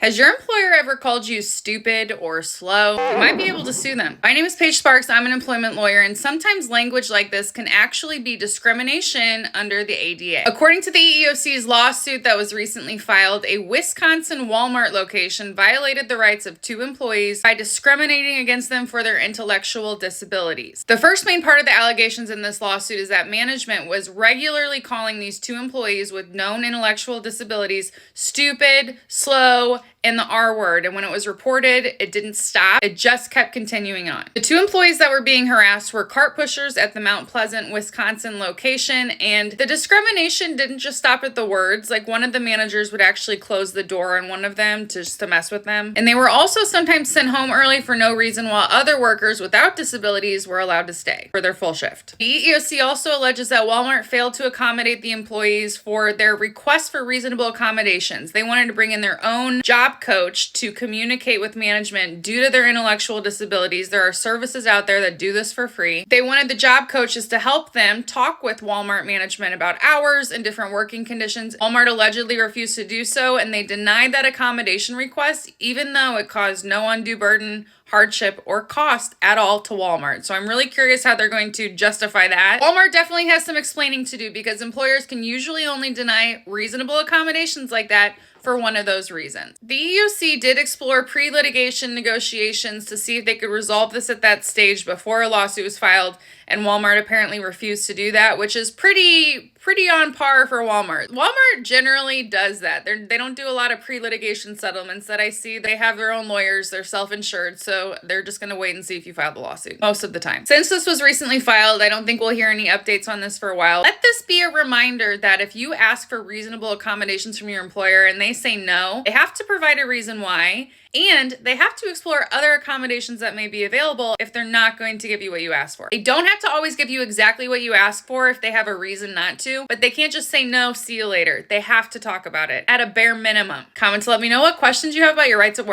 Has your employer ever called you stupid or slow? You might be able to sue them. My name is Paige Sparks. I'm an employment lawyer, and sometimes language like this can actually be discrimination under the ADA. According to the EEOC's lawsuit that was recently filed, a Wisconsin Walmart location violated the rights of two employees by discriminating against them for their intellectual disabilities. The first main part of the allegations in this lawsuit is that management was regularly calling these two employees with known intellectual disabilities stupid, slow, and the R word, and when it was reported, it didn't stop. It just kept continuing on. The two employees that were being harassed were cart pushers at the Mount Pleasant, Wisconsin location, and the discrimination didn't just stop at the words. Like, one of the managers would actually close the door on one of them just to mess with them. And they were also sometimes sent home early for no reason, while other workers without disabilities were allowed to stay for their full shift. The EEOC also alleges that Walmart failed to accommodate the employees for their request for reasonable accommodations. They wanted to bring in their own job coach to communicate with management due to their intellectual disabilities. There are services out there that do this for free. They wanted the job coaches to help them talk with Walmart management about hours and different working conditions. Walmart allegedly refused to do so, and they denied that accommodation request, even though it caused no undue burden, hardship, or cost at all to Walmart. So I'm really curious how they're going to justify that. Walmart definitely has some explaining to do, because employers can usually only deny reasonable accommodations like that for one of those reasons. The EEOC did explore pre-litigation negotiations to see if they could resolve this at that stage before a lawsuit was filed, and Walmart apparently refused to do that, which is pretty on par for Walmart. Walmart generally does that. They don't do a lot of pre-litigation settlements that I see. They have their own lawyers. They're self-insured, so they're just going to wait and see if you file the lawsuit most of the time. Since this was recently filed, I don't think we'll hear any updates on this for a while. Let this be a reminder that if you ask for reasonable accommodations from your employer and they say no, they have to provide a reason why, and they have to explore other accommodations that may be available if they're not going to give you what you asked for. They don't have to always give you exactly what you asked for if they have a reason not to, but they can't just say no, see you later. They have to talk about it at a bare minimum. Comment to let me know what questions you have about your rights at work.